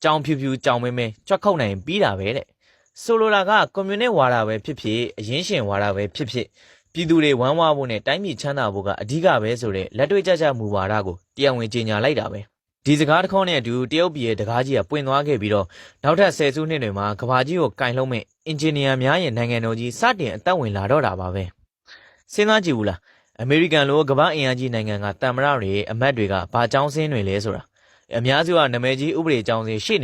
ကြောင်ဖြူဖြူကြောင်မဲမဲကြွက်ခုတ်နိုင်ပြီးတာပဲတဲ့ဆိုလိုတာကကွန်မြူနစ်ဝါဒပဲဖြစ်ဖြစ်အရင်းရှင်ဝါဒပဲဖြစ်ဖြစ်ပြည်သူတွေဝမ်းဝါဖို့နဲ့တိုင်းပြည်ချမ်းသာဖို့ကအဓိကပဲဆိုတဲ့လက်တွေ့ကျကျမူဝါဒကိုတရားဝင်ကြေညာလိုက်တာပဲဒီစကားတစ်ခေါက်နဲ့အတူတရုတ်ပြည်ရဲ့တကားကြီးကပွင့်သွားခဲ့ပြီးတော့နောက်ထပ်10စုနှစ်တွေမှာကဘာကြီးကိုကင်လုံးမဲ့အင်ဂျင်နီယာများရဲ့နိုင်ငံတော်ကြီးစတင်အသက်ဝင်လာတော့တာပါပဲစဉ်းစားကြည့်ဘူးလားအမေရိကန်လိုကမ္ဘာအင်အားကြီးနိုင်ငံကတမ္မရတွေအမတ်တွေကဘာကြောင်းစင်းတွေလဲဆိုတာအများစုကနာမည်ကြီးဥပဒေကြောင်းစင်းရှေ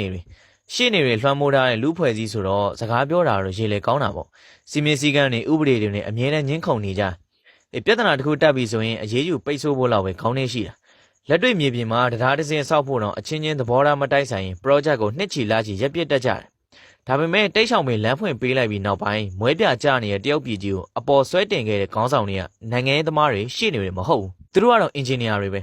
့နေတွေလွှမ်းမိုးထားတဲ့လူဖွဲ့စည်းဆိုတော့စကားပြောတာတော့ရေလေကောင်းတာပေါ့စီမင်းစည်းကမ်းတွေဥပဒေတွေနဲ့အမြဲတမ်းညှင်းခုန်နေကြပြဿနာတစ်ခုတက်ပြီဆိုရင်အရေးယူပိတ်ဆို့ဖို့လောက်ပဲခေါင်းထဲရှိတာလက်တွေ့မြေပြင်မှာတရားတစ်စင်းဆောက်ဖို့တော့အချင်းချင်းသဘောထားမတိုက်ဆိုင်ရင် project ကိုနှစ်ချီလာချီရက်ပြစ်တက်ကြတယ်ဒါပေမဲ့တိတ်ဆောင်ပင်လမ်းဖွင့်ပေးလိုက်ပြီးနောက်ပိုင်းမွဲပြကြနေတဲ့တရုတ်ပြည်ကြီးကိုအပေါ်ဆွဲတင်ခဲ့တဲ့ခေါင်းဆောင်တွေကနိုင်ငံရေးသမားတွေရှေ့နေတွေမဟုတ်ဘူးသူတို့ကတော့အင်ဂျင်နီယာတွေပဲ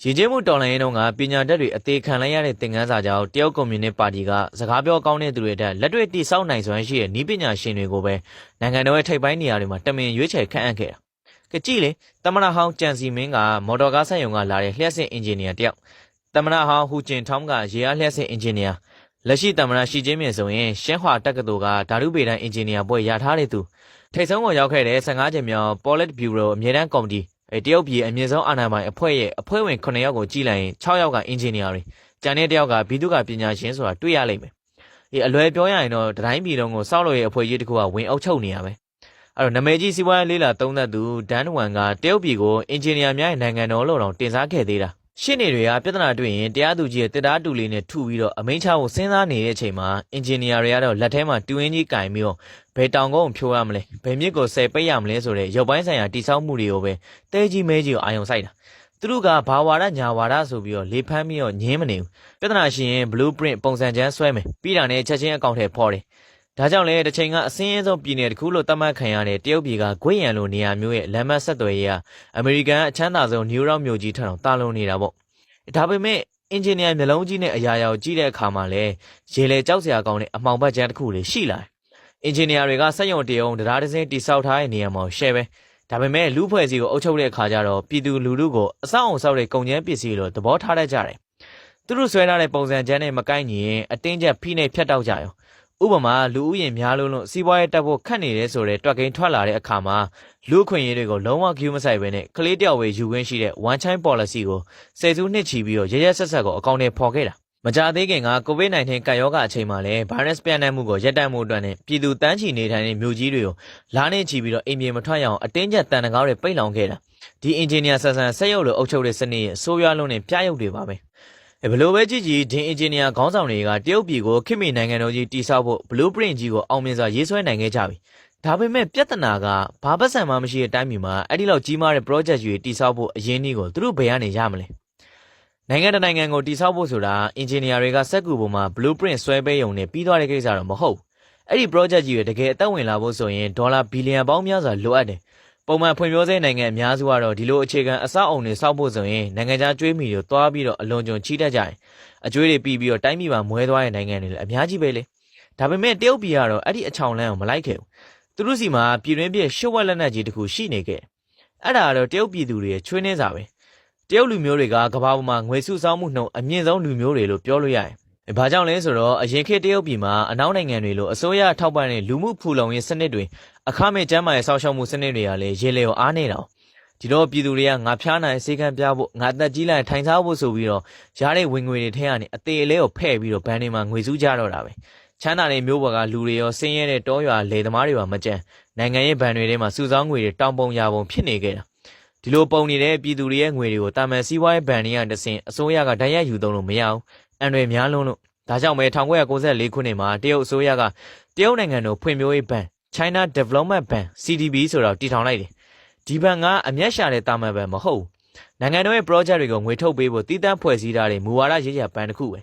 ရည်ကျင်းမှုတော်လှန်ရေးတုန်းကပညာတတ်တွေအသေးခံလိုက်ရတဲ့သင်ခန်းစာကြောင့်တရုတ်ကွန်မြူနစ်ပါတီကစကားပြောကောင်းတဲ့သူတွေတက်လက်တွေ့တိစောက်နိုင်စွမ်းရှိတဲ့နည်းပညာရှင်တွေကိုပဲနိုင်ငံတော်ရဲ့ထိပ်ပိုင်းနေရာတွေမှာတမင်ရွေးချယ်ခန့်အပ်ခဲ့တာကြည့်လေသမ္မတဟောင်းကြံစီမင်းကမော်တော်ကားဆက်ရုံကလာတဲ့လျှက်စစ်အင်ဂျင်နီယာတယောက်သမ္မတဟောင်းဟူကျင်ထောင်းကရေအားလျှက်စစ်အင်ဂျင်နီယာလက်ရှိသမ္မတရှီကျင်းမြင့်ဆိုရင်ရှင်းဟွာတက္ကသိုလ်ကဓာတုဗေဒအင်ဂျင်နီယာဘွဲ့ရထားတဲ့သူထိပ်ဆုံးကိုရောက်ခဲ့တဲ့15ကျင်းမြောက် Politburo ဗျူရိုအမြဲတမ်းကော်မတီတရုတ်ပြည်အမြင့်ဆုံးအာဏာပိုင်အဖွဲ့ရဲ့အဖွဲ့ဝင်9ယောက်ကိုကြည့်လိုက်ရင်6ယောက်ကအင်ဂျင်နီယာတွေကျန်တဲ့တယောက်ကဘီသူကပညာရှင်ဆိုတာတွေ့ရလိမ့်မယ်အလွယ်ပြောရရင်တော့တိုင်းပြည်လုံးကိုစောက်လို့ရဲ့အဖွဲ့ကြီးတစ်ခုကဝင်အုပ်ချုပ်နေရပဲအဲ့တော့နာမည်ကြီးစီးပွားရေးလေးလာသုံးသက်သူဒန်ဝန်ကတရုတ်ပြည်ကိုအင်ဂျင်နီယာများရဲ့နိုင်ငံတော်လို့တော့တင်စားခဲ့သေးတာရှင်းနေတွေကပြဿနာတွေ့ရင်တရားသူကြီးရဲ့တစ်သားတူလေးနဲ့ထုပြီးတော့အမိန့်ချဖို့စဉ်းစားနေတဲ့အချိန်မှာအင်ဂျင်နီယာတွေကတော့လက်ထဲမှာတူးရင်းကြီးကင်ပြီးတော့ဘယ်တောင်ကုန်းကိုဖြိုးရမလဲဘယ်မြစ်ကိုဆယ်ပိတ်ရမလဲဆိုတဲ့ရုပ်ပိုင်းဆိုင်ရာတိစောက်မှုတွေကိုပဲတဲကြီးမဲကြီးကိုအာယုံစိုက်တာသူတို့ကဘာဝါဒညာဝါဒဆိုပြီးတော့လေဖမ်းပြီးတော့ညင်းမနေဘူးပြဿနာရှိရင် blueprint ပုံစံချမ်းဆွဲမယ်ပြီးတာနဲ့ချက်ချင်းအကောင့်ထဲဖော်တယ်ဒါကြောင့်လေတစ်ချိန်ကအစင်းအဆုံးပြည်နယ်တစ်ခုလို့သတ်မှတ်ခံရတဲ့တရုတ်ပြည်ကဂွေ့ရန်လိုနေရာမျိုးရဲ့လမ်းမဆက်သွယ်ရေးကအမေရိကန်အချမ်းသာဆုံးနယူးယောက်မြို့ကြီးထက်တောင်တာလွန်နေတာပေါ့ဒါပေမဲ့အင်ဂျင်နီယာမျိုးလုံးကြီးနဲ့အရာရာကိုကြည့်တဲ့အခါမှာလေရေလေကြောက်စရာကောင်းတဲ့အမှောင်ဘက်ချမ်းတစ်ခုလေးရှိလာတယ်အင်ဂျင်နီယာတွေကစက်ရုံတရုံတရားတစ်စင်းတိစောက်ထားတဲ့နေရာမှာရှယ်ပဲဒါပေမဲ့လူဖွဲ့စည်းကိုအုပ်ချုပ်တဲ့အခါကျတော့ပြည်သူလူထုကိုအဆောက်အုံဆောက်တဲ့ကုန်ကျန်းပစ္စည်းလို့သဘောထားတတ်ကြတယ်သူတို့ဆွဲထားတဲ့ပုံစံချမ်းနဲ့မကိုက်ညီရင်အတင်းကျပ်ဖိနှိပ်ဖြတ်တောက်ကြရောဥပမာလူဦးရေများလို့စီးပွားရေးတက်ဖို့ခက်နေတယ်ဆိုတဲ့တွက်ကိန်းထွက်လာတဲ့အခါမှာလူအခွင့်အရေးတွေကိုလုံးဝဂရုမစိုက်ဘဲနဲ့ကလေးတယောက်ဝေယူခွင့်ရှိတဲ့ one child policy ကိုဆယ်စုနှစ်ချီပြီးတော့ရရဆက်ဆက်ကိုအကောင့်ထဲပေါ်ခဲ့တာမကြသေးခင်က COVID-19 ကပ်ရောဂါအချိန်မှာလည်း virus ပြန့်နှံ့မှုကိုရပ်တန့်မှုအတွက်နဲ့ပြည်သူတန်းချီနေထိုင်တဲ့မြို့ကြီးတွေကိုလာနေချီပြီးတော့အိမ်ပြင်မထွက်ရအောင်အတင်းကျပ်တန်တကားတွေပိတ်လောင်ခဲ့တာဒီအင်ဂျင်နီယာဆန်ဆက်ရုပ်လိုအုပ်ချုပ်တဲ့စနစ်ရဲ့ဆိုးရွားလုံးနဲ့ပြရုပ်တွေပါပဲဘလို့ပဲကြည့်ကြည့်ဒီအင်ဂျင်နီယာခေါင်းဆောင်တွေကတရုတ်ပြည်ကိုခေတ်မီနိုင်ငံတော်ကြီးတည်ဆောက်ဖို့ blueprint ကြီးကိုအောင်မြင်စွာရေးဆွဲနိုင်ခဲ့ကြပြီဒါပေမဲ့ပြဿနာကဘာပတ်စံမှမရှိတဲ့အတိုင်းပြည်မှာအဲ့ဒီလောက်ကြီးမားတဲ့ project ကြီးတည်ဆောက်ဖို့အရင်းအနှီးကိုသူတို့ဘယ်ကနေရမလဲနိုင်ငံတကာနိုင်ငံကိုတည်ဆောက်ဖို့ဆိုတာအင်ဂျင်နီယာတွေကစက်ကူပေါ်မှာ blueprint ဆွဲပေးရုံနဲ့ပြီးသွားတဲ့ကိစ္စတော့မဟုတ်အဲ့ဒီ project ကြီးတွေတကယ်အသက်ဝင်လာဖို့ဆိုရင်ဒေါ်လာဘီလီယံပေါင်းများစွာလိုအပ်တယ်ပုံမှန်ဖွံ့ဖြိုးဆဲနိုင်ငံအများစုကတော့ဒီလိုအခြေခံအဆောက်အုံတွေဆောက်ဖို့ဆိုရင်နိုင်ငံခြားကျွေးမီတွေတွားပြီးတော့အလွန်ကျွံချီးတတ်ကြတယ်အကျွေးတွေပြီးတော့တိုင်းပြည်မှာမွဲသွားတဲ့နိုင်ငံတွေလည်းအများကြီးပဲလေဒါပေမဲ့တရုတ်ပြည်ကတော့အဲ့ဒီအချောင်လန်းကိုမလိုက်ခဲ့ဘူးသူတို့စီမှာပြည်တွင်းပြည့်ရှုပ်ဝက်လက်နက်ကြီးတစ်ခုရှိနေခဲ့အဲ့ဒါကတော့တရုတ်ပြည်သူတွေရဲ့ချွေးနှင်းစာပဲတရုတ်လူမျိုးတွေကကမ္ဘာပေါ်မှာငွေစုဆောင်းမှုနှုန်းအမြင့်ဆုံးလူမျိုးတွေလို့ပြောလို့ရတယ်ဘာကြောင့်လဲဆိုတော့အရင်ခေတ်တရုတ်ပြည်မှာအနောက်နိုင်ငံတွေလိုအစိုးရထောက်ပံ့တဲ့လူမှုဖူလုံရေးစနစ်တွေအခမဲ့ကျန်းမာရေးစောင့်ရှောက်မှုစနစ်တွေကလည်းရေလေကိုအားနေတာဒီတော့ပြည်သူတွေကငါဖျားနိုင်စေကမ်းပြဖို့ငါအသက်ကြီးလိုက်ထိုင်စားဖို့ဆိုပြီးတော့ရတဲ့ဝင်ငွေတွေထဲကနေအသေးအလဲကိုဖဲ့ပြီးတော့ဘဏ်တွေမှာငွေစုကြတော့တာပဲချမ်းသာတဲ့မျိုးပေါ်ကလူတွေရောဆင်းရဲတဲ့တောရွာလယ်သမားတွေပါမကြမ်းနိုင်ငံရေးဘဏ်တွေထဲမှာစုဆောင်းငွေတွေတောင်ပုံရာပုံဖြစ်နေခဲ့တာဒီလိုပုံနေတဲ့ပြည်သူတွေရဲ့ငွေတွေကိုတာမန်စီးပွားရေးဘဏ်တွေကတဆင့်အစိုးရကတိုက်ရိုက်ယူသုံးလို့မရဘူးအန်တွေများလုံးလို့ဒါကြောင့်ပဲ1994ခုနှစ်မှာတရုတ်အစိုးရကတရုတ်နိုင်ငံတော်ဖွံ့ဖြိုးရေးဘဏ် China Development Bank CDB ဆိုတော့တည်ထောင်လိုက်တယ်ဒီဘဏ်ကအမျက်ရှာတဲ့တာမန်ဘဏ်မဟုတ်နိုင်ငံတော်ရဲ့ project တွေကိုငွေထုတ်ပေးဖို့တည်တံ့ဖွဲ့စည်းထားတဲ့မူဝါဒရေးရာဘဏ်တစ်ခုပဲ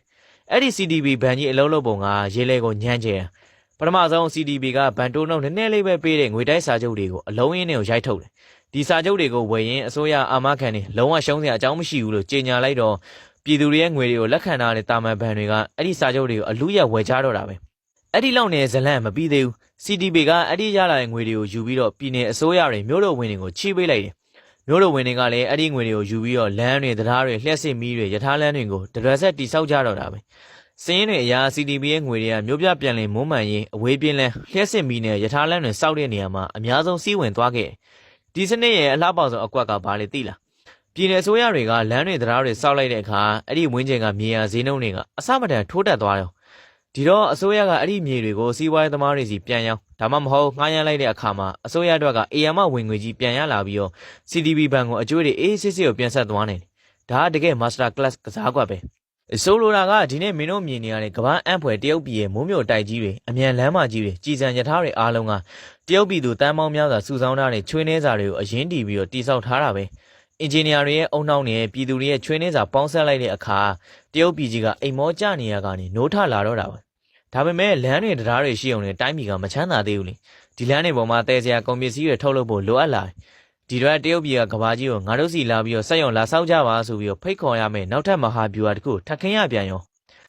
အဲ့ဒီ CDB ဘဏ်ကြီးအလုံးလုံးပုံကရေလေကိုညှမ်းကျဲပထမဆုံး CDB ကဘဏ်တိုးနှုန်းနည်းနည်းလေးပဲပေးတဲ့ငွေတိုက်စာချုပ်တွေကိုအလုံးရင်းနဲ့ကိုရိုက်ထုတ်တယ်ဒီစာချုပ်တွေကိုဝယ်ရင်အစိုးရအာမခံနေလုံးဝရှုံးစရာအကြောင်းမရှိဘူးလို့ကြေညာလိုက်တော့ပြည်သူတွေရဲ့ငွေတွေကိုလက်ခံထားတဲ့တာမန်ဘဏ်တွေကအဲ့ဒီစာချုပ်တွေကိုအလူရဝယ်ချတော့တာပဲအဲ့ဒီလောက်နဲ့ဇလန့်မပြီးသေးဘူး CDB ကအဲ့ဒီရလာတဲ့ငွေတွေကိုယူပြီးတော့ပြည်내အစိုးရတွေမြို့တော်ဝင်တွေကိုချိပေးလိုက်တယ်မြို့တော်ဝင်တွေကလည်းအဲ့ဒီငွေတွေကိုယူပြီးတော့လမ်းတွေတရားတွေလျှက်စစ်မီးတွေယထာလမ်းတွေကိုဒရဆက်တိဆောက်ကြတော့တာပဲ စင်းရင်တွေအရာ CDB ရဲ့ငွေတွေကမြို့ပြပြန်လည်မွမ်းမံရေးအဝေးပြင်းလန်းလျှက်စစ်မီနဲ့ရထားလမ်းတွေစောက်တဲ့နေရာမှာအများဆုံးစီးဝင်သွားခဲ့ဒီစနစ်ရဲ့အလှပဆုံးအကွက်ကဘာလဲသိလားပြည်နယ်အစိုးရတွေကလမ်းတွေတရားတွေစောက်လိုက်တဲ့အခါအဲ့ဒီဝင်းကျင်ကမြေယာဈေးနှုန်းတွေကအစမတန်ထိုးတက်သွားတယ်ဒီတော့အစိုးရကအဲ့ဒီမြေတွေကိုစီးပွားရေးသမားတွေစီပြန်ရောင်းဒါမှမဟုတ်ငှားရမ်းလိုက်တဲ့အခါမှာအစိုးရအတွက်ကအေယာမဝင်ငွေကြီးပြန်ရလာပြီးတော့ CDB ဘဏ်ကိုအကျွေးတွေအေးစစ်စစ်ကိုပြန်ဆက်သွားနေတယ်ဒါကတကယ် master class ကစားကွက်ပဲဆိုလိုတာကဒီနေ့မင်းတို့မြင်နေရတဲ့ကမ္ဘာအံ့ဖွယ်တရုတ်ပြည်ရဲ့မိုးမြို့တိုက်ကြီးတွေအမြန်လမ်းမကြီးတွေကြည်စံရထားတွေအားလုံးကတရုတ်ပြည်သူတန်းပေါင်းများစွာစုဆောင်းထားတဲ့ချွေးနှဲစာတွေကိုအရင်တီးပြီးတော့တိစောက်ထားတာပဲအင်ဂျင်နီယာတွေရဲ့အုံနှောင်းနဲ့ပြည်သူတွေရဲ့ချွေးနှဲစာပေါင်းဆက်လိုက်တဲ့အခါတရုတ်ပြည်ကြီးကအိမ်မောကျနေရကနေနိုးထလာတော့တာပဲဒါပေမဲ့လမ်းတွေတရားတွေရှိအောင်နဲ့တိုင်းပြည်ကမချမ်းသာသေးဘူးလေဒီလမ်းတွေပေါ်မှာတဲစရာကုန်ပစ္စည်းတွေထုတ်လုပ်ဖို့လိုအပ်လာတယ်ဒီတော့တရုတ်ပြည်ကကဘာကြီးကိုငါတို့စီလာပြီးတော့စက်ရုံလာဆောက်ကြပါဆိုပြီးတော့ဖိတ်ခေါ်ရမယ်နောက်ထပ်မဟာဗျူဟာတစ်ခုထပ်ခင်းရပြန်ရော